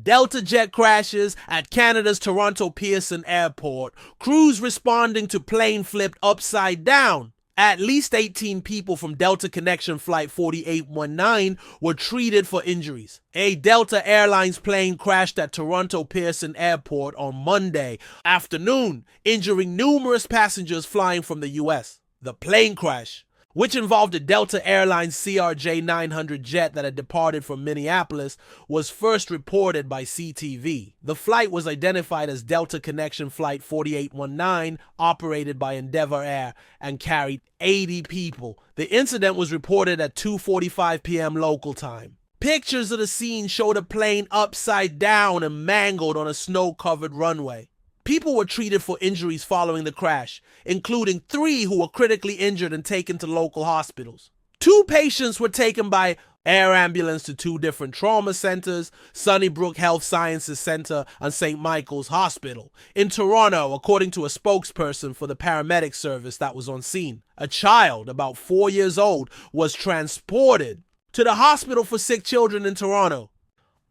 Delta jet crashes at Canada's Toronto Pearson Airport. Crews responding to plane flipped upside down. At least 18 people from Delta Connection Flight 4819 were treated for injuries. A Delta Air Lines plane crashed at Toronto Pearson Airport on Monday afternoon, injuring numerous passengers flying from the U.S. The plane crash, which involved a Delta Air Lines CRJ-900 jet that had departed from Minneapolis, was first reported by CTV. The flight was identified as Delta Connection Flight 4819, operated by Endeavour Air, and carried 80 people. The incident was reported at 2:45 p.m. local time. Pictures of the scene showed a plane upside down and mangled on a snow-covered runway. People were treated for injuries following the crash, including 3 who were critically injured and taken to local hospitals. 2 patients were taken by air ambulance to 2 different trauma centers, Sunnybrook Health Sciences Center and St. Michael's Hospital. In Toronto, according to a spokesperson for the paramedic service that was on scene, a child about 4 years old was transported to the hospital for sick children in Toronto.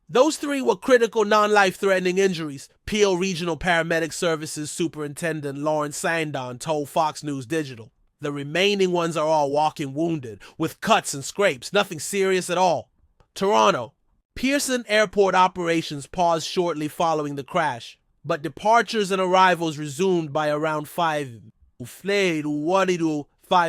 Those 3 were critical non-life-threatening injuries, Peel Regional Paramedic Services Superintendent Lawrence Sandon told Fox News Digital. The remaining ones are all walking wounded, with cuts and scrapes, nothing serious at all. Toronto. Pearson Airport operations paused shortly following the crash, but departures and arrivals resumed by around 5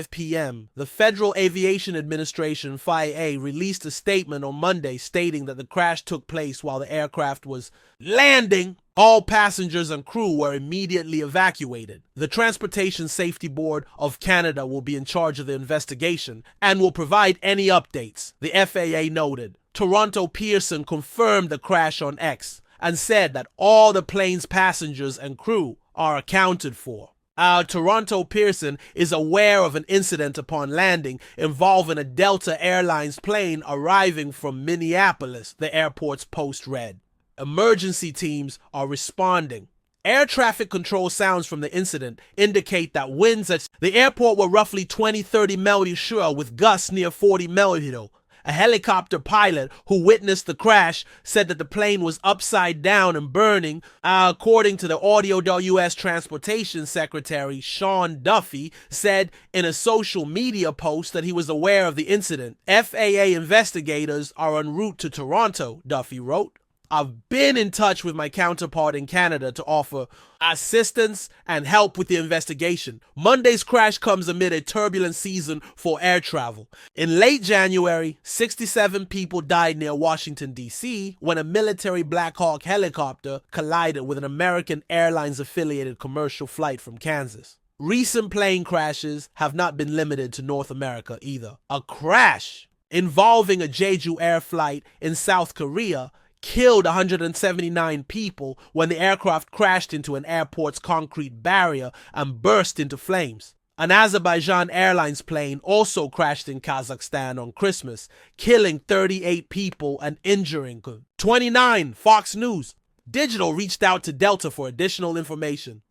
p.m. The Federal Aviation Administration, FAA, released a statement on Monday stating that the crash took place while the aircraft was landing. All passengers and crew were immediately evacuated. The Transportation Safety Board of Canada will be in charge of the investigation and will provide any updates, the FAA noted. Toronto Pearson confirmed the crash on X and said that all the plane's passengers and crew are accounted for. Toronto Pearson is aware of an incident upon landing involving a Delta Air Lines plane arriving from Minneapolis, the airport's post read. Emergency teams are responding. Air traffic control sounds from the incident indicate that winds at the airport were roughly 20-30 mph with gusts near 40 mph. A helicopter pilot who witnessed the crash said that the plane was upside down and burning. According to the Audio US Transportation Secretary, Sean Duffy, said in a social media post that he was aware of the incident. FAA investigators are en route to Toronto, Duffy wrote. I've been in touch with my counterpart in Canada to offer assistance and help with the investigation. Monday's crash comes amid a turbulent season for air travel. In late January, 67 people died near Washington, D.C. when a military Black Hawk helicopter collided with an American Airlines affiliated commercial flight from Kansas. Recent plane crashes have not been limited to North America either. A crash involving a Jeju Air flight in South Korea killed 179 people when the aircraft crashed into an airport's concrete barrier and burst into flames. An Azerbaijan Airlines plane also crashed in Kazakhstan on Christmas, killing 38 people and injuring 29. Fox News Digital reached out to Delta for additional information.